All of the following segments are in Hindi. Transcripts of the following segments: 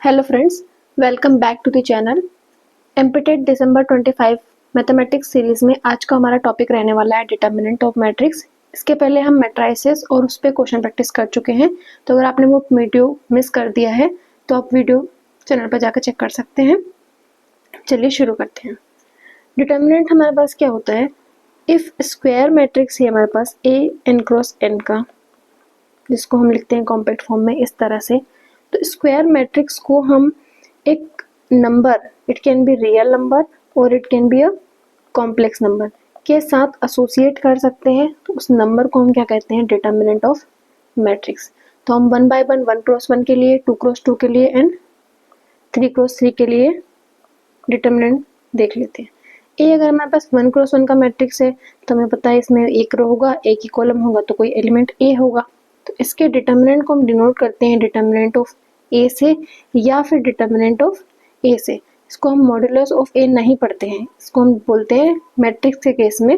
Hello friends, welcome back to the channel. MPTET दिसंबर 25 मैथमेटिक्स सीरीज में आज का हमारा टॉपिक रहने वाला है डिटर्मिनेंट ऑफ मैट्रिक्स। इसके पहले हम मैट्राइसेस और उस पर क्वेश्चन प्रैक्टिस कर चुके हैं, तो अगर आपने वो वीडियो मिस कर दिया है तो आप वीडियो चैनल पर जाकर चेक कर सकते हैं। चलिए शुरू करते हैं। डिटर्मिनेंट हमारे पास क्या होता है, इफ स्क्वायर मैट्रिक्स है हमारे पास ए एन क्रॉस एन का, जिसको हम लिखते हैं कॉम्पैक्ट फॉर्म में इस तरह से। तो स्क्वायर मैट्रिक्स को हम एक number, it can be real number और it can be a complex number के साथ एसोसिएट कर सकते हैं। तो उस नंबर को हम क्या कहते हैं, डिटर्मिनेंट ऑफ मैट्रिक्स। तो हम 1 बाय 1, 1 क्रॉस 1 के लिए, 2 क्रॉस 2 के लिए एंड 3 क्रॉस 3 के लिए डिटर्मिनेंट देख लेते हैं। ए अगर हमारे पास 1 क्रॉस 1 का मैट्रिक्स है तो हमें पता है इसमें एक रो होगा, एक ही कॉलम होगा, तो कोई एलिमेंट ए होगा। तो इसके डिटर्मिनेंट को हम डिनोट करते हैं डिटर्मिनेंट ऑफ ए से या फिर डिटर्मिनेंट ऑफ ए से। इसको हम मॉड्यूलस ऑफ ए नहीं पढ़ते हैं, इसको हम बोलते हैं मैट्रिक्स के केस में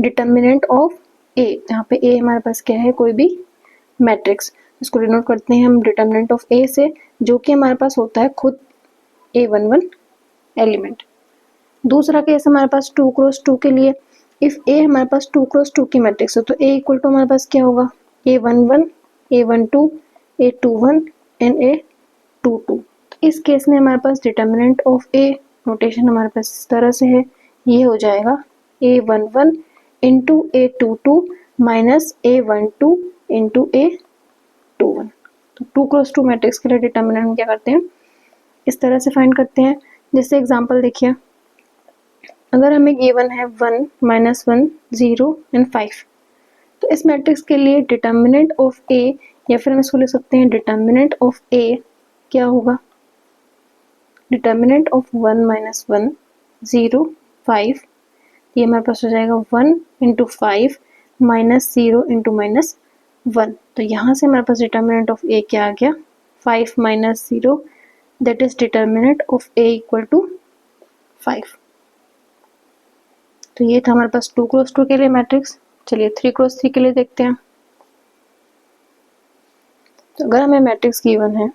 डिटर्मिनेंट ऑफ ए। जहाँ पे ए हमारे पास क्या है, कोई भी मैट्रिक्स, इसको डिनोट करते हैं हम डिटर्मिनेंट ऑफ ए से, जो कि हमारे पास होता है खुद A11 एलिमेंट। दूसरा केस हमारे पास 2 क्रॉस 2 के लिए, इफ ए हमारे पास 2 क्रॉस 2 की मैट्रिक्स है तो ए इक्वल टू हमारे पास क्या होगा, A11, A12, A21 and A22। इस केस में हमारे पास डिटर्मिनेंट ऑफ ए नोटेशन हमारे पास इस तरह से है, ये हो जाएगा A11 into A22 minus A12 into A21। तो 2 क्रॉस 2 मैट्रिक्स के लिए डिटर्मिनेंट हम क्या करते हैं, इस तरह से फाइंड करते हैं। जैसे एग्जांपल देखिए, अगर हमें गिवन है 1, -1, 0 एंड 5, तो इस मैट्रिक्स के लिए डिटर्मिनेंट ऑफ ए, या फिर हम इसको लिख सकते हैं डिटर्मिनेंट ऑफ ए क्या होगा, डिटर्मिनेंट ऑफ 1 - 1 0 5, ये हमारे पास हो जाएगा 1 इंटू 5 माइनस 0 इंटू माइनस 1। तो यहाँ से हमारे पास डिटर्मिनेंट ऑफ ए क्या आ गया, 5 minus 0, that is determinant of A equal to 5। तो ये था हमारे पास 2 क्रॉस 2 के लिए मैट्रिक्स। चलिए 3 क्रॉस 3 के लिए देखते हैं। तो अगर हमें मैट्रिक्स गिवन है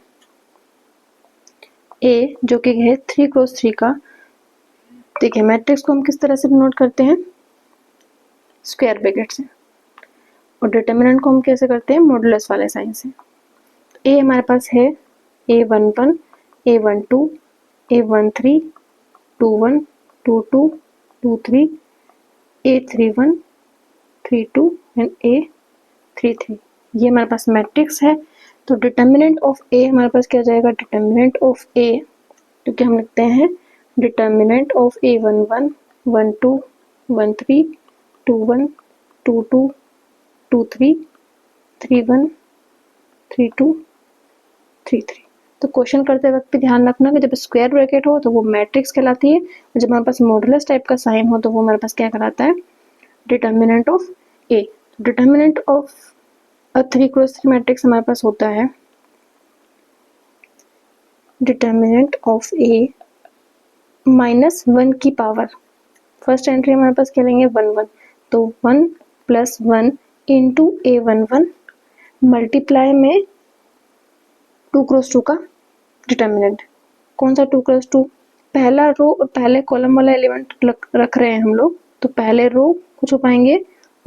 ए जो कि है 3 क्रॉस 3 का, देखिए मैट्रिक्स को हम किस तरह से नोट करते हैं, स्क्वायर ब्रैकेट से, और डिटर्मिनेंट को हम कैसे करते हैं, मॉडुलस वाले साइन से। ए हमारे पास है A11, A12, A13, 21, 22, 23, A31, 32 and A33। ये हमारे पास मैट्रिक्स है। तो डिटर्मिनेंट ऑफ ए हमारे पास क्या जाएगा, डिटर्मिनेंट ऑफ ए, क्योंकि हम लिखते हैं डिटर्मिनेंट ऑफ A11, 12, 13, 21, 22, 23, 31, 32, 33। तो क्वेश्चन करते वक्त भी ध्यान रखना कि जब स्क्वायर ब्रैकेट हो तो वो मैट्रिक्स कहलाती है, और जब हमारे पास मॉडुलस टाइप का साइन हो तो वो हमारे पास क्या कहलाता है, determinant of A. Determinant of a 3 cross 3 matrix हमारे पास होता है डिटर्मिनेंट ऑफ ए -1 की पावर, फर्स्ट एंट्री हमारे पास क्या लेंगे, 1 1, तो 1 + 1 इंटू A11 मल्टीप्लाई में 2 क्रॉस 2 का डिटर्मिनेंट। कौन सा 2 क्रॉस 2, पहला रो और पहले कॉलम वाला एलिमेंट रख रहे हैं हम लोग, तो पहले रो को छुपाएंगे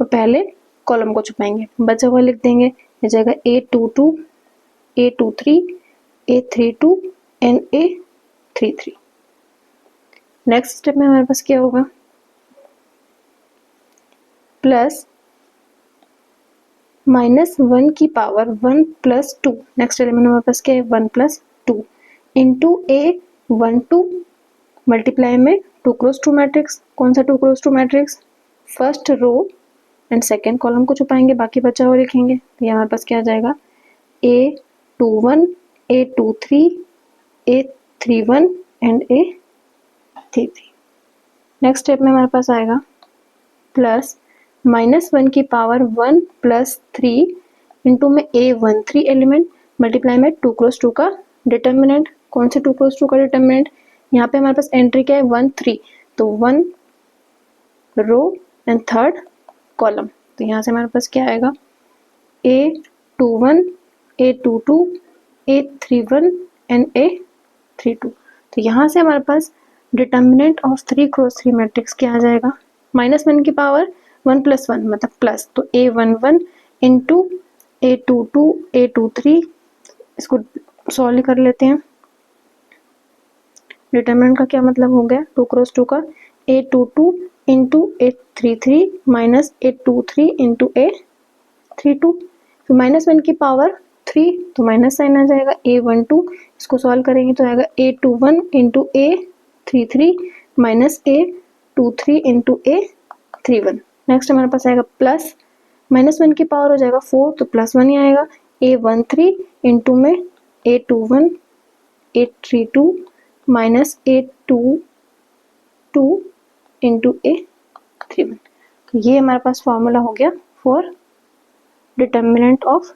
और पहले कॉलम को छुपाएंगे, बचा हुआ लिख देंगे, हो जाएगा A22, A23, A32 and A33। Next step में हमारे पास क्या होगा, प्लस -1 की पावर 1 + 2, नेक्स्ट एलिमेंट हमारे पास क्या है, 1 + 2 इंटू A12 मल्टीप्लाई में 2 क्रॉस 2 मैट्रिक्स। कौन सा 2 cross 2 matrix, first row and second column को छुपाएंगे, बाकी बचा हुआ लिखेंगे। तो ये हमारे पास क्या आ जाएगा, A21, A23, A31 and A33। Next step में हमारे पास आएगा प्लस -1 की पावर 1 + 3 इंटू में A13 एलिमेंट मल्टीप्लाई में 2 क्रॉस 2 का डिटर्मिनेंट। कौन से 2 क्रॉस 2 का डिटर्मिनेंट, यहाँ पे हमारे पास एंट्री क्या है, 1 3, तो 1 रो एंड थर्ड कॉलम। तो यहाँ से हमारे पास क्या आएगा, A21, A22, A31 एंड 3 2। तो यहाँ से हमारे पास डिटर्मिनेंट ऑफ 3x3 मैट्रिक्स क्या आ जाएगा, -1 की पावर 1 + 1 मतलब प्लस, तो A11 इंटू A22 A23, इसको सॉल्व कर लेते हैं। डिटर्मिनेंट का क्या मतलब हो गया, 2x2 का A22 into A33 minus A23 into A32, तो -1 की पावर 3, तो माइनस साइन आ जाएगा। A12 इसको सॉल्व करेंगे तो आएगा A21 into A33 minus A23 into A31। Next हमारे पास आएगा प्लस, -1 की पावर हो जाएगा 4, तो +1 ही आएगा। A13 इंटू में A21 A32 minus A22 into A31। तो ये हमारे पास फॉर्मूला हो गया for determinant of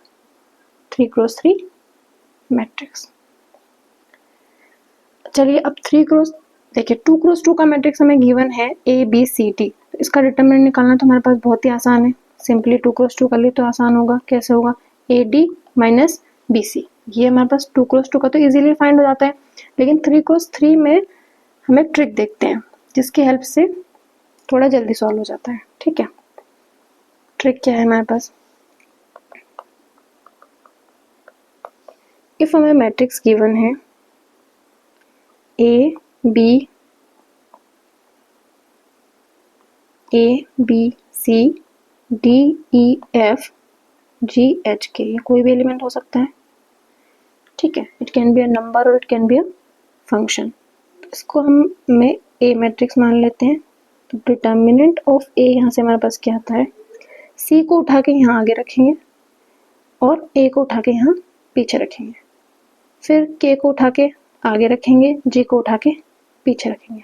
3x3 matrix. चलिए अब 2x2 का मैट्रिक्स हमें गिवन है ABCD, तो इसका डिटर्मिनेंट निकालना तो हमारे पास बहुत ही आसान है। सिंपली 2x2 कर ली तो आसान होगा। कैसे होगा, AD माइनस BC, ये हमारे पास 2x2 का तो इजीली फाइंड हो जाता है। लेकिन 3x3 में हमें ट्रिक देखते हैं जिसकी हेल्प से थोड़ा जल्दी सॉल्व हो जाता है। ठीक है, ट्रिक क्या है हमारे पास, इफ हमें मैट्रिक्स गिवन है A B C D E F G H K, ये कोई भी एलिमेंट हो सकता है। ठीक है, it can be a number और it can be a function. इसको हम ए मैट्रिक्स मान लेते हैं। तो डिटर्मिनेंट ऑफ ए यहाँ से हमारे पास क्या आता है, सी को उठा के यहाँ आगे रखेंगे और ए को उठा के यहाँ पीछे रखेंगे, फिर के को उठा के आगे रखेंगे, जी को उठा के पीछे रखेंगे।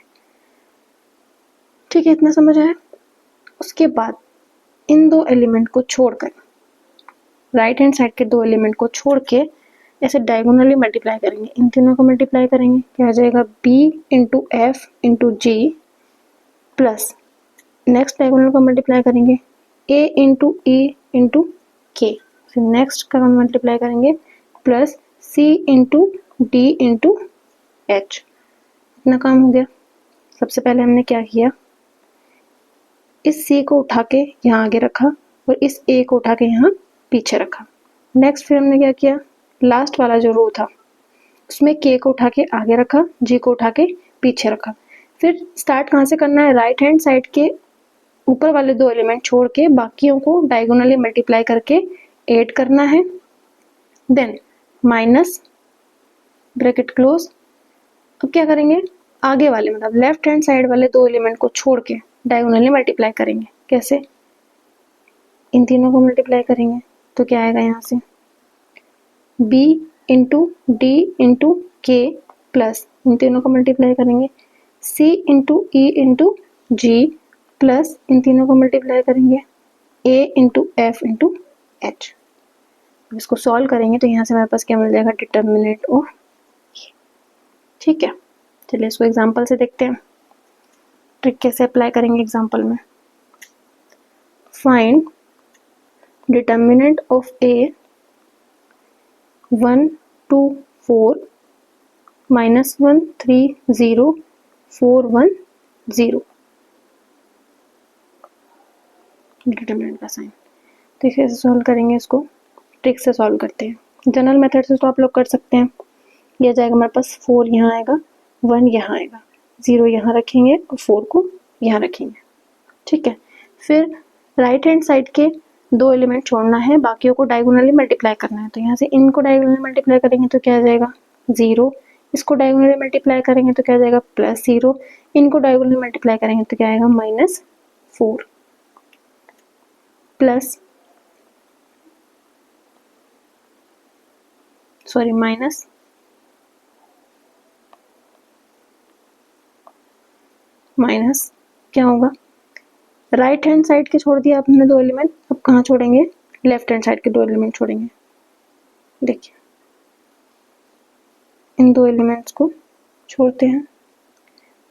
ठीक है, इतना समझ आया। उसके बाद इन दो एलिमेंट को छोड़कर, राइट हैंड साइड के दो एलिमेंट को छोड़ के ऐसे डायगोनली मल्टीप्लाई करेंगे। इन तीनों को मल्टीप्लाई करेंगे, क्या आ जाएगा, B इंटू एफ इंटू जी प्लस नेक्स्ट डायगोनल को मल्टीप्लाई करेंगे A इंटू ई इंटू के, फिर नेक्स्ट का मल्टीप्लाई करेंगे plus C into D into H. इतना काम हो गया। सबसे पहले हमने क्या किया, इस C को उठा के यहाँ आगे रखा और इस A को उठा के यहाँ पीछे रखा। नेक्स्ट फिर हमने क्या किया, लास्ट वाला जो रो था उसमें K को उठा के आगे रखा, G को उठा के पीछे रखा। फिर स्टार्ट कहाँ से करना है, राइट हैंड साइड के ऊपर वाले दो एलिमेंट छोड़ के बाकियों को डायगोनली मल्टीप्लाई करके ऐड करना है। Then minus bracket close. अब क्या करेंगे, आगे वाले मतलब लेफ्ट हैंड साइड वाले दो एलिमेंट को छोड़ के डायगोनली मल्टीप्लाई करेंगे। कैसे, इन तीनों को मल्टीप्लाई करेंगे तो क्या आएगा, यहाँ से B इंटू डी इंटू के प्लस इन तीनों को मल्टीप्लाई करेंगे C इंटू ई इंटू जी प्लस इन तीनों को मल्टीप्लाई करेंगे A into F into H. इसको सॉल्व करेंगे तो यहाँ से हमारे पास क्या मिल जाएगा, डिटर्मिनेंट ऑफ। ठीक है, चलिए इसको एग्जांपल से देखते हैं, ट्रिक कैसे अप्लाई करेंगे एग्जांपल में। Find determinant of A 1 2 4 -1 3 0 4 1 0। Determinant का साइन, तो इसे सॉल्व करेंगे, इसको ट्रिक से सॉल्व करते हैं। जनरल मेथड से तो आप लोग कर सकते हैं। ये जाएगा हमारे पास 4 यहाँ आएगा, 1 यहाँ आएगा, 0 यहाँ रखेंगे और 4 को यहाँ रखेंगे। ठीक है, फिर राइट हैंड साइड के दो एलिमेंट छोड़ना है, बाकियों को डायगोनली मल्टीप्लाई करना है। तो यहाँ से इनको डायगोनली मल्टीप्लाई करेंगे तो क्या आ जाएगा, 0। इसको डायगोनली मल्टीप्लाई करेंगे तो क्या आ जाएगा, +0। इनको डायगोनली मल्टीप्लाई करेंगे तो क्या आएगा, -4 प्लस माइनस क्या होगा, राइट हैंड साइड के छोड़ दिया आपने दो एलिमेंट, अब कहाँ छोड़ेंगे, लेफ्ट हैंड साइड के दो एलिमेंट छोड़ेंगे। देखिए इन दो एलिमेंट्स को छोड़ते हैं।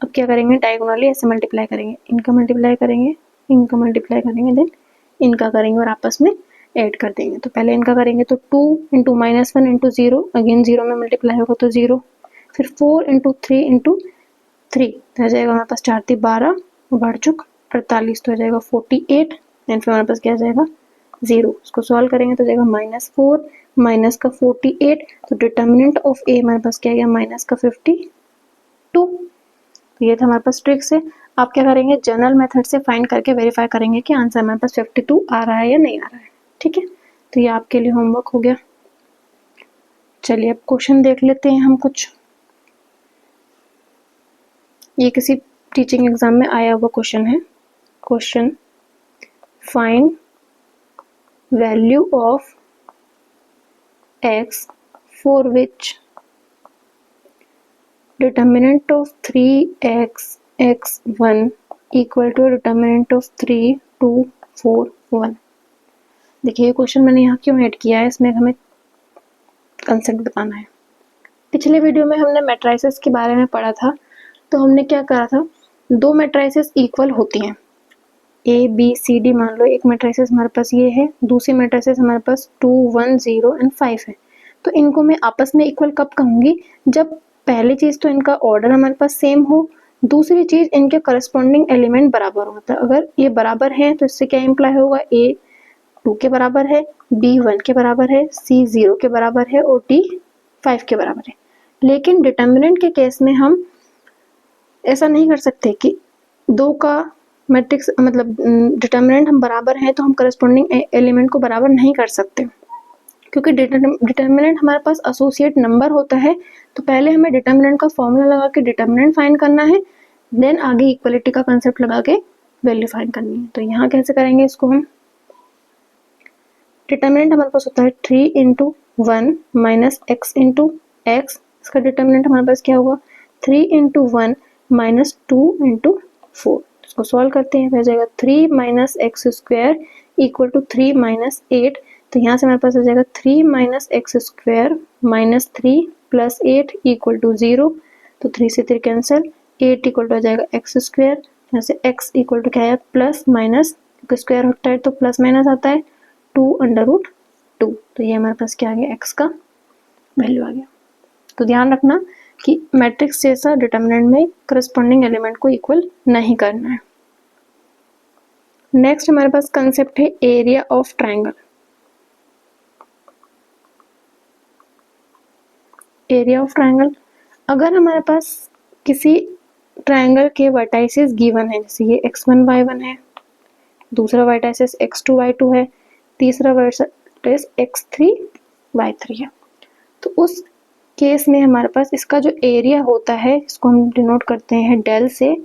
अब क्या करेंगे, डायगोनली ऐसे मल्टीप्लाई करेंगे, इनका मल्टीप्लाई करेंगे, इनका मल्टीप्लाई करेंगे, देन इनका करेंगे और आपस में ऐड कर देंगे। तो पहले इनका करेंगे तो 2 इंटू -1 इंटू 0, अगेन 0 में मल्टीप्लाई होगा तो 0, फिर 4 इंटू 3 इंटू 3 तो हो जाएगा हमारे पास 4 3 12 बढ़ चुक 48 तो हो जाएगा 48 एंड फिर हमारे पास क्या आ जाएगा 0। इसको सॉल्व करेंगे तो जाएगा -4 माइनस का 48 तो डिटर्मिनेंट ऑफ ए हमारे पास क्या आ गया माइनस का 52। तो ये था हमारे पास ट्रिक्स है। आप क्या करेंगे जनरल मेथड से फाइंड करके वेरीफाई करेंगे कि आंसर हमारे पास 52 आ रहा है या नहीं आ रहा है। ठीक है, तो ये आपके लिए होमवर्क हो गया। चलिए अब क्वेश्चन देख लेते हैं हम कुछ। ये किसी टीचिंग एग्जाम में आया हुआ क्वेश्चन है। Question find value of x for which determinant of 3x x1 equal to determinant of 3 2 4 1। देखिए ये क्वेश्चन मैंने यहाँ क्यों ऐड किया है, इसमें हमें कंसेप्ट बताना है। पिछले वीडियो में हमने मैट्राइसेस के बारे में पढ़ा था, तो हमने क्या करा था, दो मैट्राइसेस इक्वल होती हैं ए बी सी डी। मान लो एक मैट्राइसेस हमारे पास ये है, दूसरी मैट्राइसेस हमारे पास 2 1 0 एंड 5 है। तो इनको मैं आपस में इक्वल कब कहूँगी, जब पहली चीज़ तो इनका ऑर्डर हमारे पास सेम हो, दूसरी चीज़ इनके करस्पॉन्डिंग एलिमेंट बराबर होता है। अगर ये बराबर है तो इससे क्या इम्प्लाई होगा, ए 2 के बराबर है, बी 1 के बराबर है, सी 0 के बराबर है और डी 5 के बराबर है। लेकिन डिटर्मिनेंट के केस में हम ऐसा नहीं कर सकते कि दो का मैट्रिक्स मतलब डिटर्मिनेंट हम बराबर हैं तो हम करस्पॉन्डिंग एलिमेंट को बराबर नहीं कर सकते, क्योंकि डिटर्मिनेंट हमारे पास एसोसिएट नंबर होता है। तो पहले हमें डिटर्मिनेंट का फॉर्मूला लगा के डिटर्मिनेंट फाइंड करना है, देन आगे इक्वलिटी का कंसेप्ट लगा के वैल्यू फाइंड करनी है। तो यहाँ कैसे करेंगे इसको हम, डिटर्मिनेंट हमारे पास होता है 3 into 1 minus x into x. इसका डिटर्मिनेंट हमारे पास क्या होगा 3 इंटू 1 माइनस 2 इंटू 4। इसको सॉल्व करते हैं, हो जाएगा 3 minus X square equal to 3 minus 8। तो यहाँ से हमारे पास आ जाएगा 3 minus X square minus 3 plus 8 equal to 0। तो 3 से 3 कैंसिल, 8 इक्वल टू आ जाएगा एक्स स्क्वायर। यहाँ से एक्स इक्वल टू क्या है प्लस माइनस, स्क्वायर होता है तो प्लस माइनस आता है 2 अंडर रूट 2। तो ये हमारे पास क्या आ गया एक्स का वैल्यू आ गया। तो ध्यान रखना कि मैट्रिक्स जैसा डिटर्मिनेंट में करस्पॉन्डिंग एलिमेंट को इक्वल नहीं करना है। नेक्स्ट हमारे पास कंसेप्ट है area of triangle. Area of triangle, अगर हमारे पास किसी ट्रायंगल के वर्टाइसेस गिवन है, जैसे ये x1 y1 है, दूसरा वर्टाइसेस x2 y2 है, तीसरा वर्टाइस x3 y3 है, तो उस केस में हमारे पास इसका जो एरिया होता है इसको हम डिनोट करते हैं डेल से,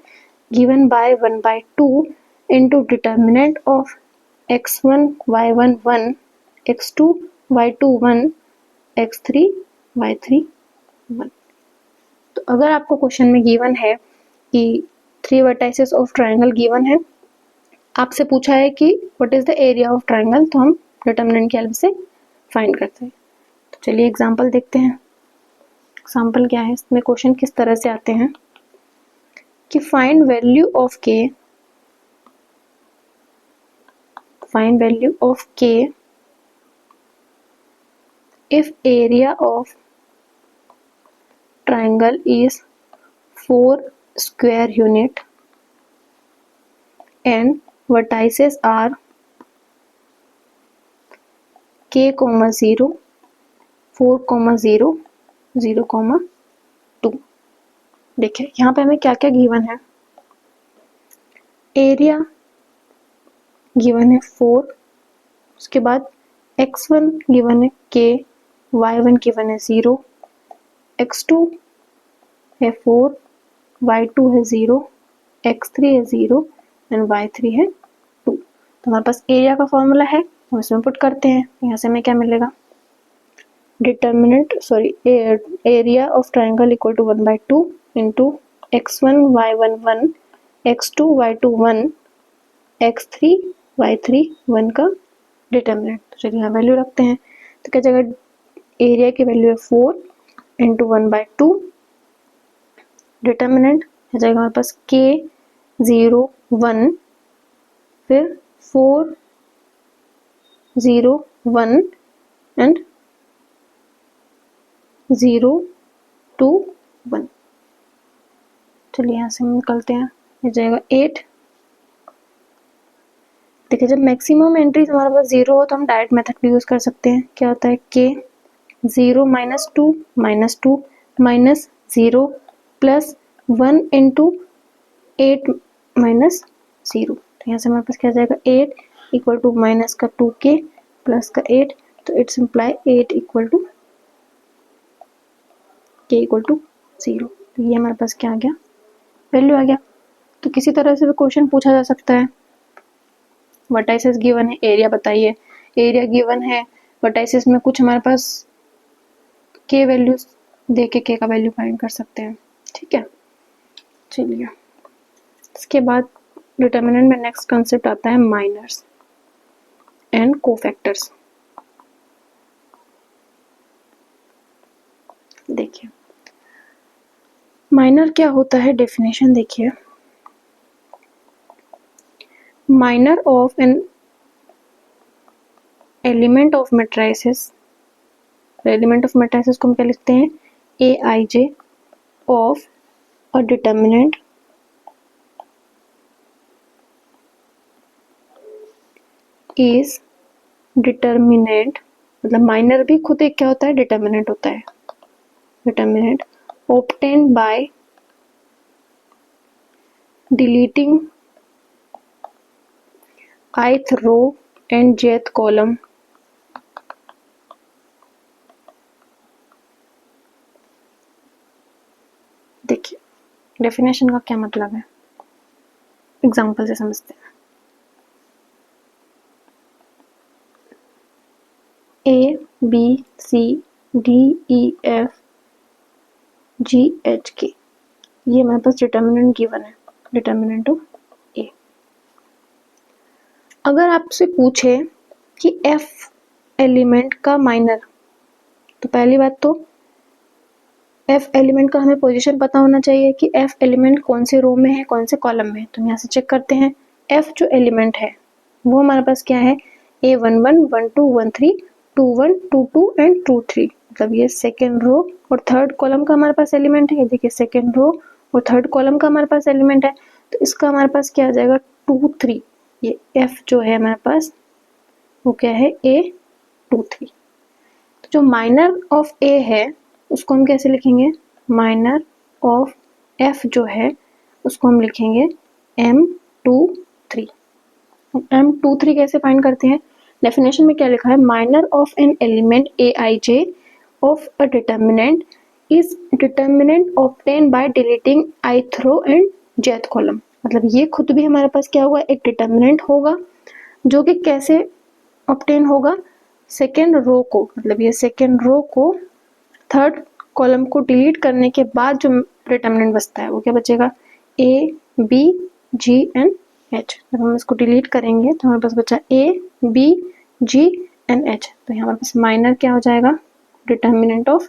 given by 1/2 into determinant of x1 y1 1, x2 y2 1, x3 y3 1। तो अगर आपको क्वेश्चन में गिवन है कि 3 वर्टाइसेस ऑफ ट्रायंगल गिवन है, आपसे पूछा है कि what is the area of triangle, तो हम डिटर्मिनेंट की हेल्प से फाइंड करते हैं। तो चलिए एग्जांपल देखते हैं। एग्जांपल क्या है, इसमें क्वेश्चन किस तरह से आते हैं कि फाइंड वैल्यू ऑफ के if area of triangle is 4 square unit and vertices are k, 0, 4, 0, 0, 2। देखिए यहाँ पे हमें क्या क्या गिवन है, एरिया गिवन है 4, उसके बाद x1 गिवन है k, y1 गिवन है 0, x2 है 4, y2 है 0, x3 है 0 एंड y3 है 2। तो हमारे पास एरिया का फॉर्मूला है, हम इसमें पुट करते हैं। यहाँ से हमें क्या मिलेगा, area of triangle equal to 1/2 into x1 y1 1, x2 y2 1, x3 y3 1 का डिटर्मिनेंट। चलिए यहाँ वैल्यू रखते हैं, तो क्या जगह एरिया की वैल्यू है 4 इंटू 1/2, डिटर्मिनेंट हो जाएगा हमारे पास k 0 1, फिर 4 0 1 एंड 0 2 1। चलिए यहाँ से हम निकलते हैं, हो जाएगा 8। देखिए जब मैक्सिमम एंट्रीज हमारे पास 0 हो तो हम डायरेक्ट मेथड भी यूज़ कर सकते हैं। क्या होता है k 0 - 2 -2 -0 प्लस 1 इंटू 8 माइनस 0। तो यहाँ से हमारे पास क्या आ जाएगा 8 इक्वल टू माइनस का 2k प्लस का 8, तो it's imply 8 equal to k equal to 0। तो ये हमारे पास क्या आ गया, वैल्यू आ गया। तो किसी तरह से भी क्वेश्चन पूछा जा सकता है। वर्टाइसिस गिवन है, एरिया बताइए, एरिया गिवन है, वर्टाइसिस में कुछ हमारे पास k वैल्यूज दे के k का वैल्यू फाइंड कर सकते हैं। ठीक है, चलिए इसके बाद डिटर्मिनेंट में नेक्स्ट कंसेप्ट आता है माइनर्स एंड कोफैक्टर्स। देखिए माइनर क्या होता है, डेफिनेशन देखिए, minor of an element of matrices, element of matrices को हम क्या लिखते हैं, Aij of a determinant is determinant, मतलब माइनर भी खुद एक क्या होता है, डिटर्मिनेंट होता है। Determinant obtained by deleting ith row and jth column देखिए डेफिनेशन का क्या मतलब है, एग्जांपल से समझते हैं। A B C D E F G H K, ये हमारे पास डिटर्मिनेंट गिवन है, डिटर्मिनेंट ऑफ A। अगर आपसे पूछे कि F एलिमेंट का माइनर, तो पहली बात तो F एलिमेंट का हमें पोजीशन पता होना चाहिए कि F एलिमेंट कौन से रो में है, कौन से कॉलम में है। तो यहाँ से चेक करते हैं, F जो एलिमेंट है वो हमारे पास क्या है, A11 12 13 21 22 एंड 23, मतलब ये सेकेंड रो और थर्ड कॉलम का हमारे पास एलिमेंट है। ये देखिए सेकेंड रो और थर्ड कॉलम का हमारे पास एलिमेंट है, तो इसका हमारे पास क्या आ जाएगा 2 3। ये F जो है हमारे पास वो क्या है, A23। तो जो माइनर ऑफ A है उसको हम कैसे लिखेंगे, माइनर ऑफ F जो है उसको हम लिखेंगे M23। M23 कैसे फाइंड करते हैं, डेफिनेशन में क्या लिखा है, minor of an element Aij of a determinant is determinant obtain by deleting ith row and jth column. मतलब ये खुद भी हमारे पास क्या होगा, एक डिटर्मिनेंट होगा जो कि कैसे ऑब्टेन होगा, सेकेंड रो को, मतलब ये सेकेंड रो को थर्ड कॉलम को डिलीट करने के बाद जो डिटर्मिनेंट बचता है वो क्या बचेगा, A B G and H। जब हम इसको डिलीट करेंगे तो हमारे पास बचा A B G and H। तो यहाँ हमारे पास माइनर क्या हो जाएगा, डिटर्मिनेंट ऑफ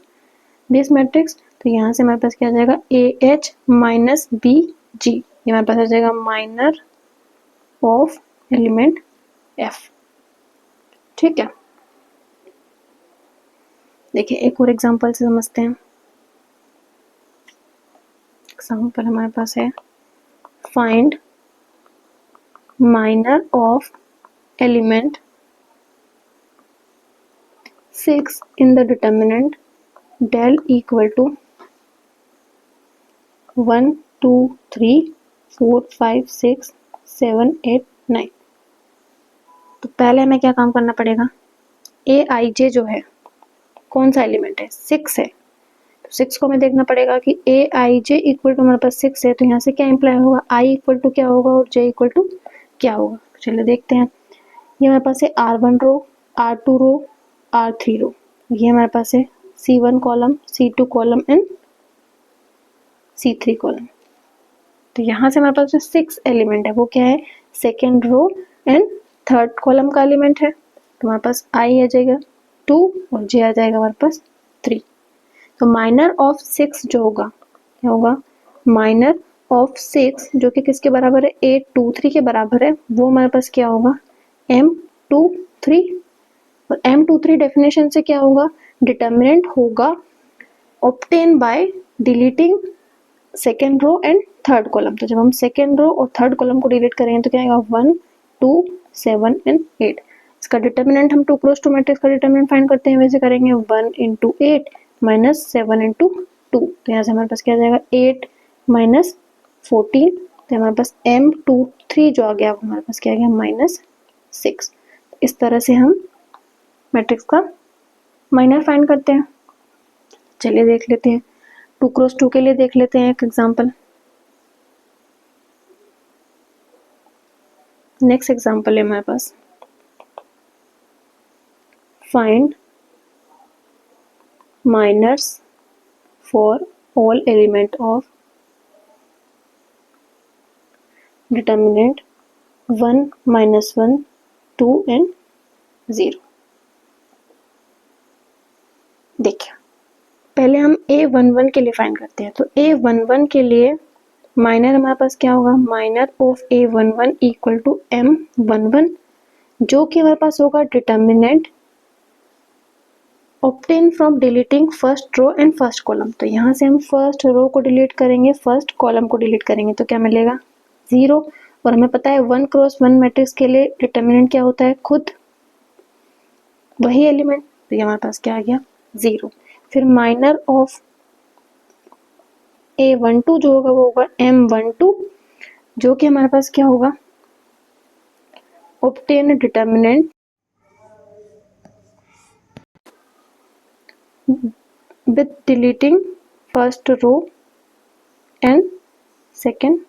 दिस मैट्रिक्स। तो यहाँ से हमारे पास क्या आ जाएगा AH माइनस BG, ये हमारे पास आ जाएगा माइनर ऑफ एलिमेंट F। ठीक है, देखिए एक और एग्जांपल से समझते हैं। एग्जांपल हमारे पास है, find minor of element 6 in the determinant del equal to 1 2 3 4 5 6 7 8 9। तो पहले हमें क्या काम करना पड़ेगा, Aij जो है कौन सा एलिमेंट है, 6 है, तो 6 को हमें देखना पड़ेगा कि Aij इक्वल टू हमारे पास 6 है, तो यहाँ से क्या इम्प्लाई होगा, I इक्वल टू क्या होगा और J इक्वल टू क्या होगा। तो चलिए देखते हैं, ये हमारे पास है R1 रो, R2 रो, R3 रो, ये हमारे पास है C1 column, C2 column and C3 column. तो यहाँ से हमारे पास जो 6 एलिमेंट है वो क्या है, second row and third column का एलिमेंट है। तो हमारे पास I आ जाएगा 2 और J आ जाएगा हमारे पास 3। तो माइनर ऑफ 6 जो होगा क्या होगा, माइनर ऑफ 6 जो कि किसके बराबर है, A23 के बराबर है, वो हमारे पास क्या होगा M23। और M23 डेफिनेशन से क्या होगा, डिटर्मिनेंट होगा obtain by deleting second row and third column. तो जब हम सेकेंड रो और थर्ड कॉलम को डिलीट करेंगे तो क्या आएगा 1 2 7 एंड 8। इसका डिटर्मिनेंट हम 2 क्रॉस 2 मैट्रिक्स का डिटर्मिनेंट फाइंड करते हैं, वैसे करेंगे 1 इंटू 8 माइनस 7 इंटू 2। तो यहाँ से हमारे पास क्या आ जाएगा 8 माइनस 14। तो हमारे पास M23 जो आ गया वो हमारे पास क्या आ गया -6। इस तरह से हम मैट्रिक्स का माइनर फाइंड करते हैं। चलिए देख लेते हैं 2 क्रॉस 2 के लिए देख लेते हैं एक एग्जांपल। नेक्स्ट एग्जांपल है हमारे पास find minors for all element of determinant 1 -1 2 and 0। देखिए पहले हम A11 के लिए फाइंड करते हैं। तो A11 के लिए माइनर हमारे पास क्या होगा, minor of A11 equal to M11, जो कि हमारे पास होगा determinant obtain from deleting first row and first column. तो यहाँ से हम फर्स्ट रो को डिलीट करेंगे, फर्स्ट कॉलम को डिलीट करेंगे तो क्या मिलेगा 0। और हमें पता है 1 क्रॉस 1 मैट्रिक्स के लिए डिटर्मिनेंट क्या होता है, खुद वही एलिमेंट। तो ये हमारे पास क्या आ गया 0। फिर माइनर ऑफ A12 जो होगा वो होगा M12, जो कि हमारे पास क्या होगा obtain determinant with deleting first row and second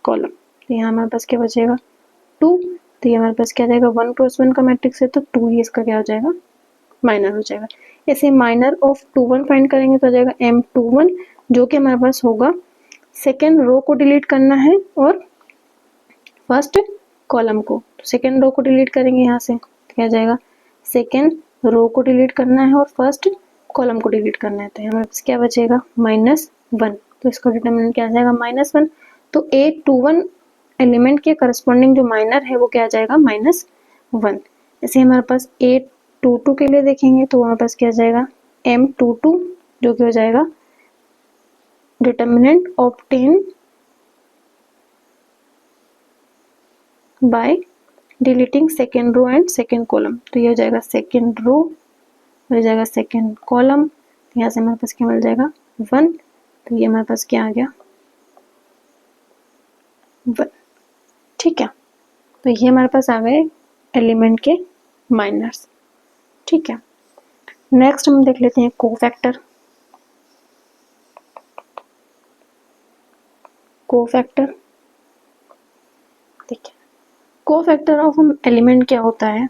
column. तो यहाँ हमारे पास क्या बचेगा 2। तो ये हमारे पास क्या जाएगा 1 क्रॉस 1 का मैट्रिक्स है तो 2 ही इसका क्या हो जाएगा माइनर हो जाएगा। ऐसे माइनर ऑफ 21 फाइंड करेंगे तो आ जाएगा M21, जो कि हमारे पास होगा सेकेंड रो को डिलीट करना है और फर्स्ट कॉलम को। सेकेंड रो को डिलीट करेंगे यहाँ से तो क्या जाएगा सेकेंड रो को डिलीट करना है और फर्स्ट कॉलम को डिलीट करना है। तो हमारे पास क्या बचेगा -1। तो इसका डिटर्मिनेंट क्या आ जाएगा -1। तो A21 एलिमेंट के करस्पॉन्डिंग जो माइनर है वो क्या आ जाएगा -1। ऐसे हमारे पास A22 के लिए देखेंगे तो हमारे पास क्या आ जाएगा M22, जो कि हो जाएगा determinant obtain by deleting second row and second column. तो ये हो जाएगा सेकेंड रो, हो जाएगा सेकेंड कॉलम। तो यहाँ से हमारे पास क्या मिल जाएगा 1। तो ये हमारे पास क्या आ गया 1। ठीक है, तो ये हमारे पास आ गए एलिमेंट के माइनर्स। ठीक है, नेक्स्ट हम देख लेते हैं कोफैक्टर। कोफैक्टर देखिए कोफैक्टर ऑफ एलिमेंट क्या होता है,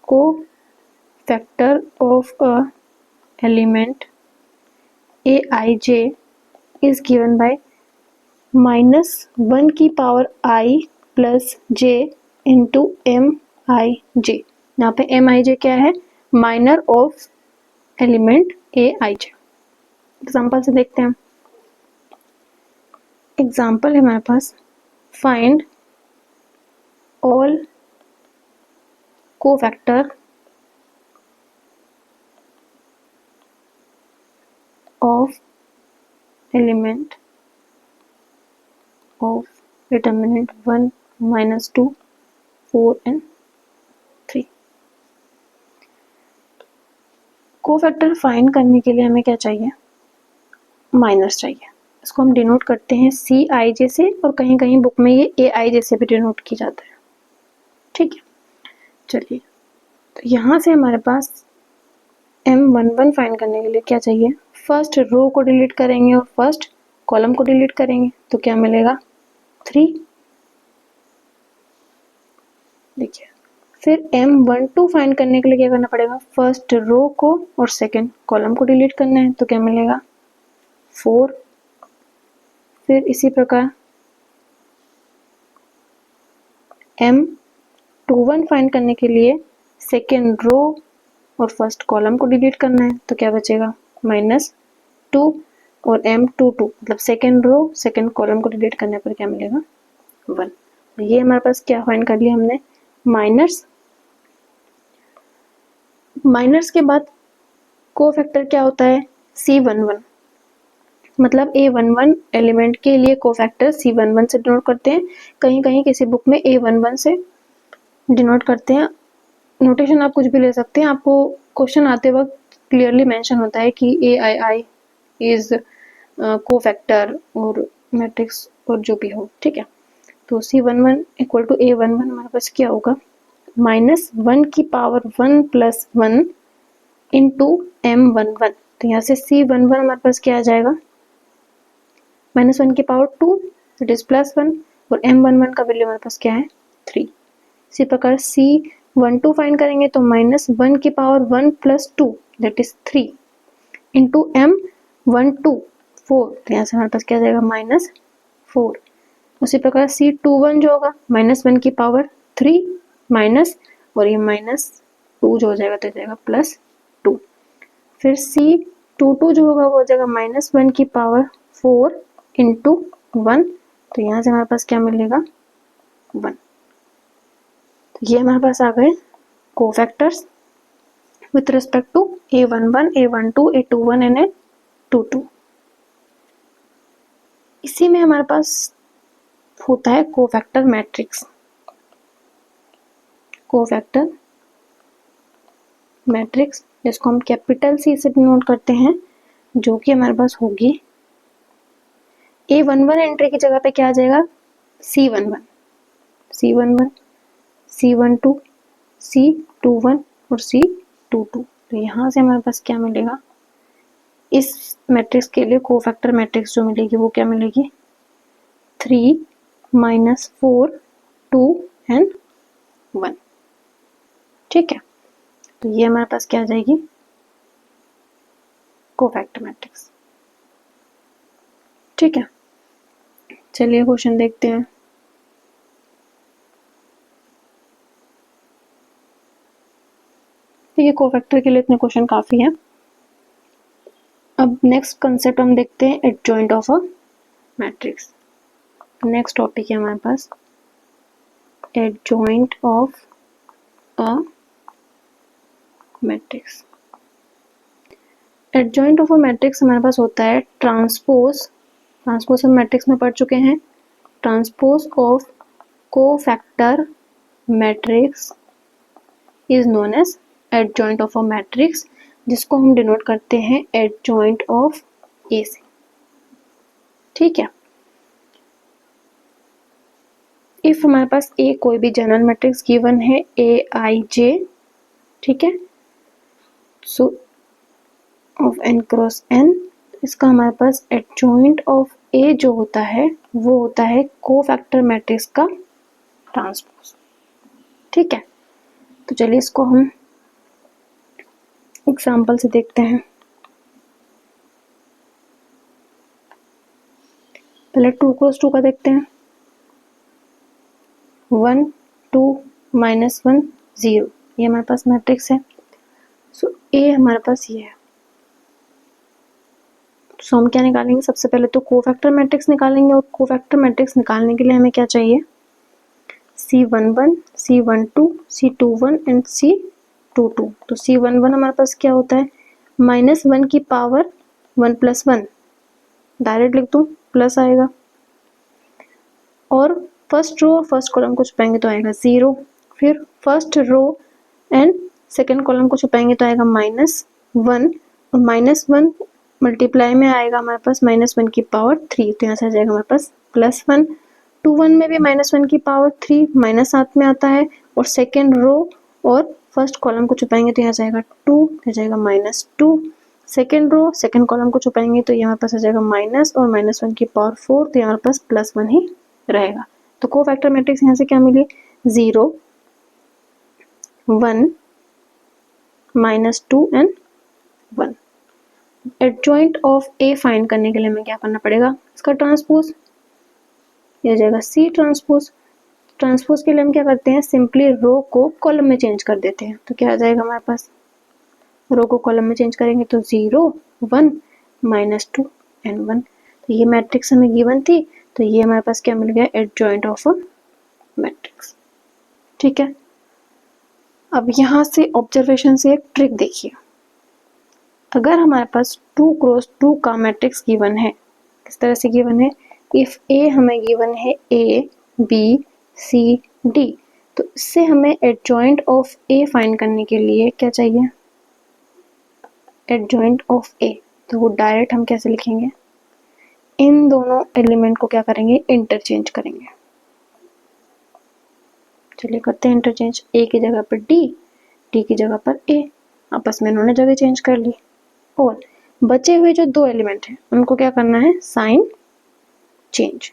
cofactor of a element Aij is given by -1 की power I plus j into Mij। यहाँ पे Mij क्या है, minor of element Aij। Example से देखते हैं। एग्जाम्पल है हमारे पास find all cofactor of element of determinant 1 -2 4 and 3। Cofactor find करने के लिए हमें क्या चाहिए, माइनस चाहिए। इसको हम डिनोट करते हैं Cij से, और कहीं कहीं बुक में ये Aij से भी डिनोट की जाता है। ठीक है, चलिए तो यहाँ से हमारे पास M11 फाइंड करने के लिए क्या चाहिए, फर्स्ट रो को डिलीट करेंगे और फर्स्ट कॉलम को डिलीट करेंगे तो क्या मिलेगा 3। देखिए फिर M12 फाइंड करने के लिए क्या करना पड़ेगा, फर्स्ट रो को और सेकंड कॉलम को डिलीट करना है तो क्या मिलेगा 4। फिर इसी प्रकार M21 फाइंड करने के लिए सेकेंड रो और फर्स्ट कॉलम को डिलीट करना है तो क्या बचेगा -2। और M22 मतलब सेकेंड रो सेकेंड कॉलम को डिलीट करने पर क्या मिलेगा 1। ये हमारे पास क्या फाइंड कर लिया हमने, माइनर्स। माइनर्स के बाद कोफैक्टर क्या होता है C11। मतलब A11 एलिमेंट के लिए कोफैक्टर C11 से डिनोट करते हैं, कहीं कहीं किसी बुक में A11 से डिनोट करते हैं। नोटेशन आप कुछ भी ले सकते हैं, आपको क्वेश्चन आते वक्त क्लियरली मेंशन होता है कि AII इज कोफैक्टर और मैट्रिक्स और जो भी हो, ठीक है। तो C11 इक्वल टू A11 हमारे पास क्या होगा, -1 की पावर 1 प्लस 1 इंटू M11। तो यहाँ से C11 हमारे पास क्या आ जाएगा, -1 की पावर 2 इट इज +1 और M11 का वैल्यू हमारे पास क्या है 3। इसी प्रकार C12 फाइंड करेंगे तो -1 की power 1 plus 2 that is 3 into M12 4। तो यहाँ से हमारे पास क्या आ जाएगा -4। उसी प्रकार C21 जो होगा -1 की पावर 3 माइनस और ये -2 जो हो जाएगा तो जाएगा +2। फिर C22 जो होगा वो हो जाएगा -1 की पावर 4 इंटू 1। तो यहाँ से हमारे पास क्या मिलेगा 1। तो ये हमारे पास आ गए cofactors with respect to A11, A12, A21 and A22। इसी में हमारे पास होता है कोफैक्टर मैट्रिक्स। कोफैक्टर मैट्रिक्स जिसको हम कैपिटल C से डिनोट करते हैं, जो कि हमारे पास होगी A11 एंट्री की जगह पे क्या आ जाएगा C11, C11, C12, C21 और C22। तो यहाँ से हमारे पास क्या मिलेगा, इस मैट्रिक्स के लिए कोफैक्टर मैट्रिक्स जो मिलेगी वो क्या मिलेगी 3 -4 2 एंड 1, ठीक है। तो ये हमारे पास क्या आ जाएगी कोफैक्टर मैट्रिक्स, ठीक है। चलिए क्वेश्चन देखते हैं। ये कोफैक्टर के लिए इतने क्वेश्चन काफी हैं। अब नेक्स्ट कंसेप्ट हम देखते हैं adjoint of a matrix. Next topic है हमारे पास adjoint of a matrix. Adjoint of a matrix हमारे पास होता है ट्रांसपोज हम मैट्रिक्स में पढ़ चुके हैं। Transpose of cofactor matrix is known as adjoint of a matrix, जिसको हम डिनोट करते हैं एडजॉइंट ऑफ ए से, ठीक है। इफ हमारे पास ए कोई भी जनरल मैट्रिक्स गिवन है AIJ, ठीक है, सो ऑफ n क्रॉस n, इसका हमारे पास एडजॉइंट ऑफ ए जो होता है वो होता है कोफैक्टर मैट्रिक्स का ट्रांसपोज, ठीक है। तो चलिए इसको हम एग्जाम्पल से देखते हैं। पहले 2 क्रॉस 2 का देखते हैं। 1 2 -1 0, ये हमारे पास मैट्रिक्स है। सो ए हमारे पास ये है। तो हम क्या निकालेंगे, सबसे पहले तो कोफैक्टर मैट्रिक्स निकालेंगे, और कोफैक्टर मैट्रिक्स निकालने के लिए हमें क्या चाहिए C11, C12, C21 and C22। तो C11 हमारे पास क्या होता है -1 की पावर 1 प्लस 1, डायरेक्ट लिख दूं प्लस आएगा, और फर्स्ट रो और फर्स्ट कॉलम को छुपाएंगे तो आएगा 0। फिर first row and second column को छुपाएंगे तो आएगा -1, और -1 मल्टीप्लाई में आएगा हमारे पास -1 की पावर 3। तो यहाँ से आ जाएगा हमारे पास +1। 21 में भी -1 की पावर 3 माइनस साथ में आता है, और सेकेंड रो और फर्स्ट कॉलम को छुपाएंगे तो यहाँ जाएगा 2, तो जाएगा -2। सेकेंड रो सेकेंड कॉलम को छुपाएंगे तो यहाँ पास आ जाएगा माइनस और -1 की पावर 4, तो यहाँ पास +1 ही रहेगा। तो कोफैक्टर मैट्रिक्स यहाँ से क्या मिली 0 1 -2 and 1। Adjoint of A find करने के लिए हमें क्या करना पड़ेगा, इसका ट्रांसपोज, ये जाएगा C ट्रांसपोज। ट्रांसपोज के लिए हम क्या करते हैं, सिंपली रो को कॉलम में चेंज कर देते हैं। तो क्या आ जाएगा हमारे पास, रो को कॉलम में चेंज करेंगे तो 0 1 -2 एंड 1। तो ये मैट्रिक्स हमें गिवन थी, तो ये हमारे पास क्या मिल गया एडजॉइंट ऑफ अ मैट्रिक्स, ठीक है। अब यहाँ से ऑब्जर्वेशन से एक ट्रिक देखिए। अगर हमारे पास 2 क्रॉस 2 का मैट्रिक्स गिवन है किस तरह से गिवन है, इफ ए हमें गिवन है ए बी सी डी, तो इससे हमें एडजॉइंट ऑफ ए फाइंड करने के लिए क्या चाहिए, एडजॉइंट ऑफ ए। तो वो डायरेक्ट हम कैसे लिखेंगे, इन दोनों एलिमेंट को क्या करेंगे, इंटरचेंज करेंगे। चलिए करते हैं इंटरचेंज, ए की जगह पर डी, डी की जगह पर ए, आपस में इन्होंने जगह चेंज कर ली। और बचे हुए जो दो एलिमेंट हैं उनको क्या करना है, साइन चेंज,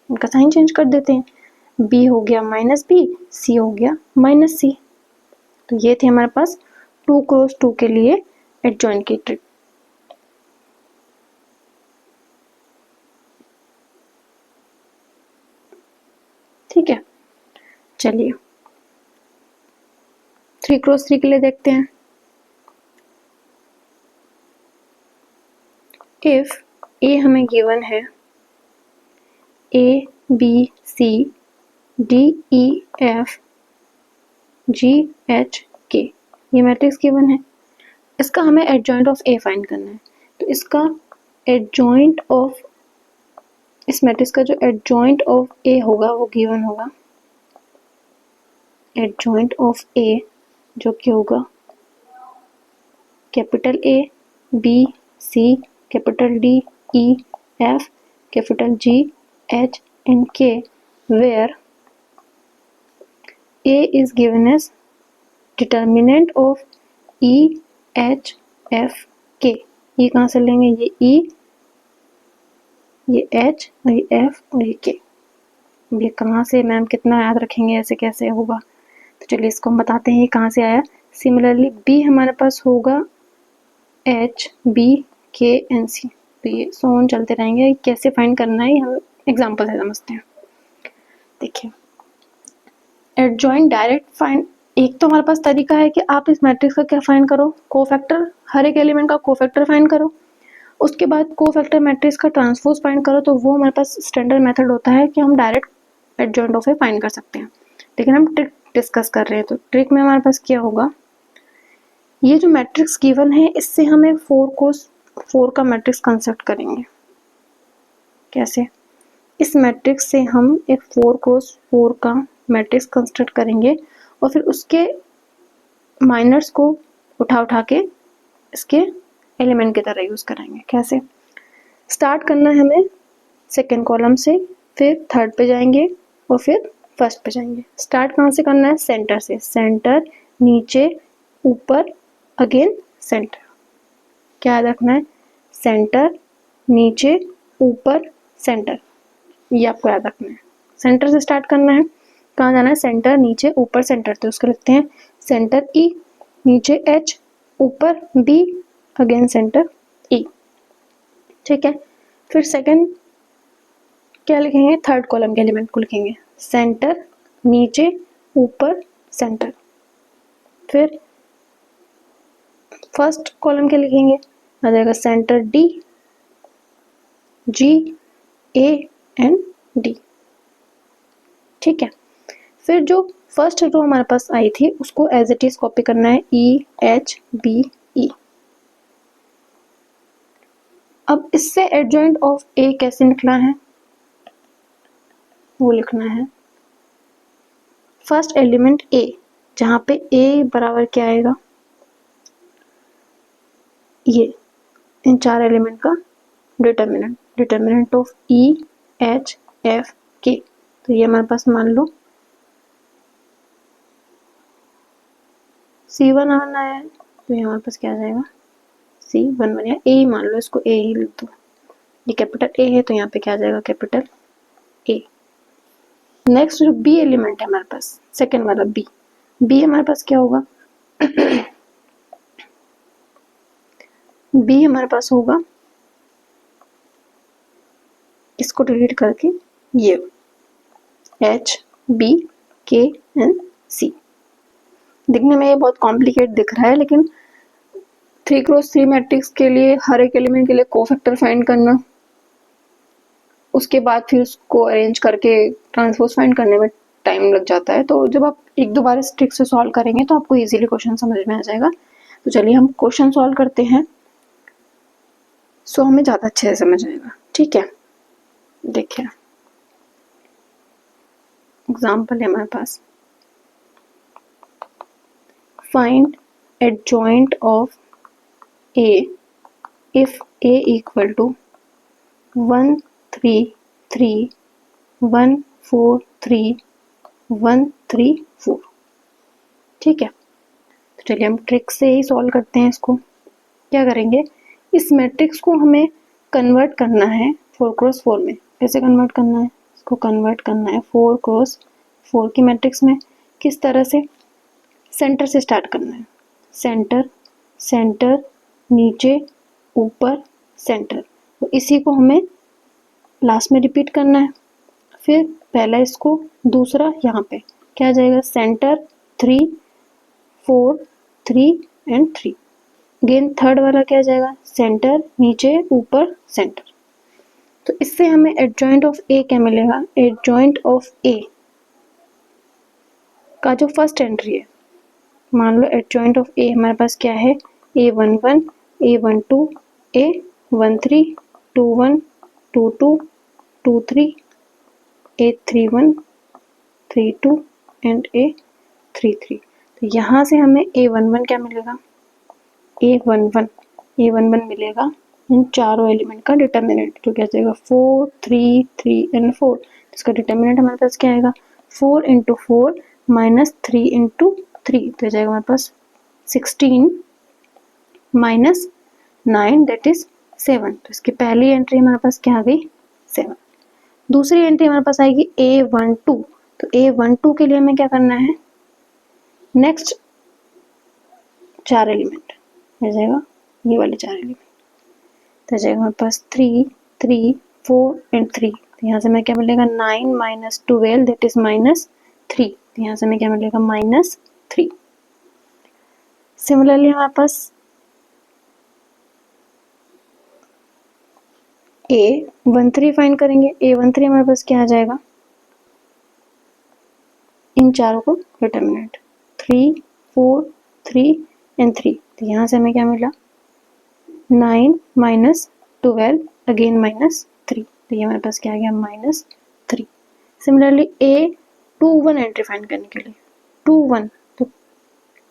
उनका साइन चेंज कर देते हैं। b हो गया माइनस बी, c हो गया माइनस सी। तो ये थे हमारे पास 2 क्रॉस 2 के लिए एडजॉइंट की ट्रिक। ठीक है, चलिए 3 क्रॉस 3 के लिए देखते हैं। इफ ए हमें गिवन है A B C D E F G H K, ये मैट्रिक्स गिवन है, इसका हमें एडजॉइंट ऑफ ए फाइंड करना है। तो इसका एडजॉइंट ऑफ, इस मैट्रिक्स का जो एडजॉइंट ऑफ ए होगा वो गिवन होगा, एडजॉइंट ऑफ ए जो कि होगा capital A B C capital D E F capital G H and K, where A is given as determinant of E, H, F, K। ये कहाँ से लेंगे, ये E, ये H और ये F और ये K। ये कहाँ से मैम, कितना याद रखेंगे, ऐसे कैसे होगा। तो चलिए इसको हम बताते हैं ये कहाँ से आया। सिमिलरली B हमारे पास होगा H, B, K and C। तो ये सोन चलते रहेंगे, कैसे फाइंड करना है हम एग्जाम्पल से समझते हैं। देखिए एडजॉइंट डायरेक्ट फाइंड, एक तो हमारे पास तरीका है कि आप इस मैट्रिक्स का क्या फाइंड करो, कोफैक्टर, हर एक एलिमेंट का कोफैक्टर फाइंड करो, उसके बाद कोफैक्टर मैट्रिक्स का ट्रांसपोज फाइंड करो। तो वो हमारे पास स्टैंडर्ड मेथड होता है कि हम direct adjoint of A find कर सकते हैं, लेकिन हम ट्रिक डिस्कस कर रहे हैं। तो ट्रिक में हमारे पास क्या होगा, ये जो मैट्रिक्स गिवन है इससे हम एक 4 का मैट्रिक्स कंस्ट्रक्ट करेंगे। कैसे, इस मैट्रिक्स से हम एक 4 का मैट्रिक्स कंस्ट्रक्ट करेंगे और फिर उसके माइनर्स को उठा के इसके एलिमेंट की तरह यूज करेंगे। कैसे, स्टार्ट करना है हमें सेकेंड कॉलम से, फिर थर्ड पे जाएंगे और फिर फर्स्ट पे जाएंगे। स्टार्ट कहाँ से करना है, सेंटर से, सेंटर नीचे ऊपर अगेन सेंटर। क्या याद रखना है, सेंटर नीचे ऊपर सेंटर, ये आपको याद रखना है। सेंटर से स्टार्ट करना है, कहाँ जाना है, सेंटर नीचे ऊपर सेंटर। तो उसको लिखते हैं सेंटर ई, नीचे एच, ऊपर बी, अगेन सेंटर ई। ठीक है, फिर सेकंड क्या लिखेंगे, थर्ड कॉलम के एलिमेंट को लिखेंगे, सेंटर नीचे ऊपर सेंटर। फिर फर्स्ट कॉलम के लिखेंगे, आ जाएगा center D, G, A and D. ठीक है, फिर जो फर्स्ट रो हमारे पास आई थी उसको एज इट इज कॉपी करना है, ई एच बी ई। अब इससे एडजॉइंट ऑफ ए कैसे निकला है वो लिखना है, फर्स्ट एलिमेंट ए, जहां पे ए बराबर क्या आएगा, ये इन 4 एलिमेंट का determinant, determinant of E H F के। तो ये हमारे पास मान लो C1 आना है, तो ये हमारे पास क्या आ जाएगा, C1 बन गया। ए मान लो, इसको ए ही लिख दो, ये कैपिटल ए है तो यहाँ पे क्या आ जाएगा, कैपिटल ए। नेक्स्ट जो बी एलिमेंट है हमारे पास, सेकेंड वाला बी, बी हमारे पास क्या होगा बी हमारे पास होगा, इसको डिलीट करके ये एच बी के एंड सी। दिखने में ये बहुत कॉम्प्लिकेट दिख रहा है, लेकिन 3x3 मैट्रिक्स के लिए हर एक एलिमेंट के लिए कोफैक्टर फाइंड करना, उसके बाद फिर उसको अरेंज करके ट्रांसपोज फाइंड करने में टाइम लग जाता है। तो जब आप एक दो बार इस ट्रिक से सॉल्व करेंगे तो आपको इजीली क्वेश्चन समझ में आ जाएगा। तो चलिए हम क्वेश्चन सॉल्व करते हैं। सो हमें ज़्यादा अच्छे से समझ आएगा। ठीक है, देखिए एग्जाम्पल है हमारे पास, find adjoint of A if A equal to 1 3 3 1 4 3 1 3 4। ठीक है, तो चलिए हम ट्रिक से ही सॉल्व करते हैं इसको। क्या करेंगे, इस मैट्रिक्स को हमें कन्वर्ट करना है 4x4 में। कैसे कन्वर्ट करना है, इसको कन्वर्ट करना है 4x4 की मैट्रिक्स में। किस तरह से, सेंटर से स्टार्ट करना है, सेंटर सेंटर नीचे ऊपर सेंटर, तो इसी को हमें लास्ट में रिपीट करना है। फिर पहला इसको, दूसरा यहाँ पे क्या आ जाएगा, सेंटर 3 4 3 एंड 3। अगेन थर्ड वाला क्या आ जाएगा, सेंटर नीचे ऊपर सेंटर। तो इससे हमें एडजॉइंट ऑफ ए क्या मिलेगा, एडजॉइंट ऑफ ए का जो फर्स्ट एंट्री है, मान लो एडजॉइंट ऑफ ए हमारे पास क्या है, A11 A12 A13 21 22 23 A31 32 and A33। तो यहाँ से हमें A11 क्या मिलेगा, A11 मिलेगा इन चारों एलिमेंट का डिटर्मिनेंट, जो क्या जाएगा 4 3 3 एंड 4। इसका डिटर्मिनेंट हमारे पास क्या आएगा, 4 × 4 माइनस 3 × 3, तो जाएगा हमारे पास 16 माइनस 9 दैट इज 7। तो इसकी पहली एंट्री हमारे पास क्या आ गई, 7। दूसरी एंट्री हमारे पास आएगी A12। तो A12 के लिए हमें क्या करना है, नेक्स्ट 4 एलिमेंट हो जाएगा, ये वाले 4 एलिमेंट, तो जाएगा हमारे पास 3 3 4 एंड 3। तो यहाँ से हमें क्या मिलेगा, 9 माइनस 12 दैट इज माइनस 3। तो यहाँ से हमें क्या मिलेगा, माइनस 3। सिमिलरली हमारे पास A13 फाइंड करेंगे। A13 हमारे पास क्या आ जाएगा, इन चारों को डिटर्मिनेंट 3 4 3 एंड 3। तो यहाँ से हमें क्या मिला, 9 माइनस 12 अगेन माइनस 3। तो ये हमारे पास क्या आ गया, minus 3। Similarly A21 entry find करने के लिए 21,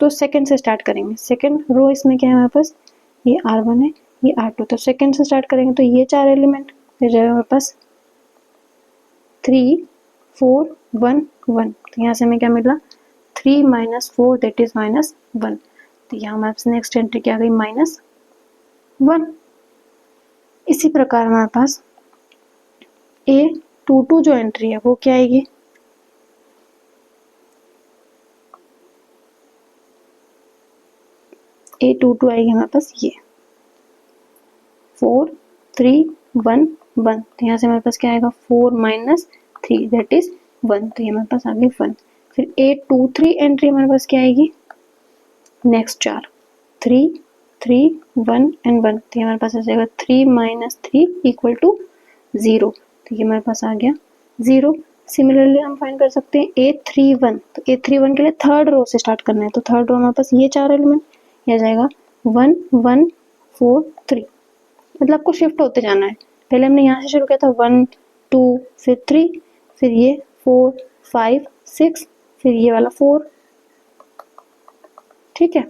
तो सेकंड से स्टार्ट करेंगे। सेकंड रो इसमें क्या है हमारे पास, ये R1 है, ये R2। तो सेकंड से स्टार्ट करेंगे, तो ये 4 एलिमेंट हो जाएगा हमारे पास 3 4 1 1। तो यहाँ से हमें क्या मिला, 3 माइनस 4 दैट इज माइनस 1। तो यहाँ हमारे पास नेक्स्ट एंट्री क्या आ गई, माइनस 1। इसी प्रकार हमारे पास A22 जो एंट्री है वो क्या आएगी, A22 आएगी हमारे पास ये 4 3 1 1। तो यहाँ से हमारे पास क्या आएगा, 4 माइनस 3 दैट इज 1। तो ये हमारे पास आ गई 1। फिर A23 एंट्री हमारे पास क्या आएगी, नेक्स्ट 4 3 3 1 एंड 1। तो ये हमारे पास आ जाएगा 3 माइनस 3 इक्वल टू 0। तो ये हमारे पास आ गया 0। सिमिलरली हम फाइंड कर सकते हैं A31। तो A31 के लिए थर्ड रो से स्टार्ट करना है। तो थर्ड रो हमारे पास ये 4 एलिमेंट, ये आ जाएगा 1 1 4 3। मतलब आपको शिफ्ट होते जाना है। पहले हमने यहाँ से शुरू किया था 1 2 फिर 3, फिर ये 4 5 6, फिर ये वाला 4। ठीक है,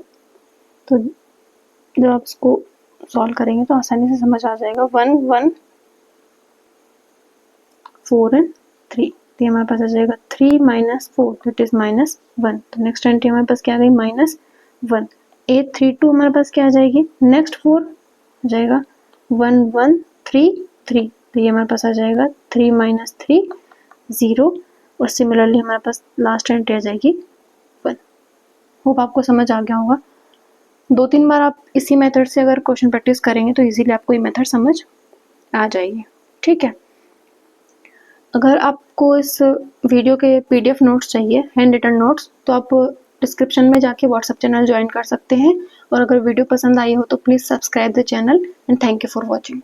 तो जब आप इसको सॉल्व करेंगे तो आसानी से समझ आ जाएगा। 1 1 4 एंड 3। तो हमारे पास आ जाएगा 3 माइनस 4 दैट इज माइनस 1। तो नेक्स्ट एंट्री हमारे पास क्या आ गई, माइनस 1। A32 हमारे पास क्या आ जाएगी, नेक्स्ट 4 आ जाएगा 1 1 3 3। तो ये हमारे पास आ जाएगा 3 माइनस 3 0। और सिमिलरली हमारे पास लास्ट एंट्री आ जाएगी 1। होप आपको समझ आ गया होगा। 2-3 बार आप इसी मेथड से अगर क्वेश्चन प्रैक्टिस करेंगे तो इजीली आपको ये मेथड समझ आ जाएगी। ठीक है, अगर आपको इस वीडियो के PDF नोट्स चाहिए, हैंड रिटन नोट्स, तो आप डिस्क्रिप्शन में जाके व्हाट्सएप चैनल ज्वाइन कर सकते हैं। और अगर वीडियो पसंद आई हो तो please subscribe the channel and thank you for watching.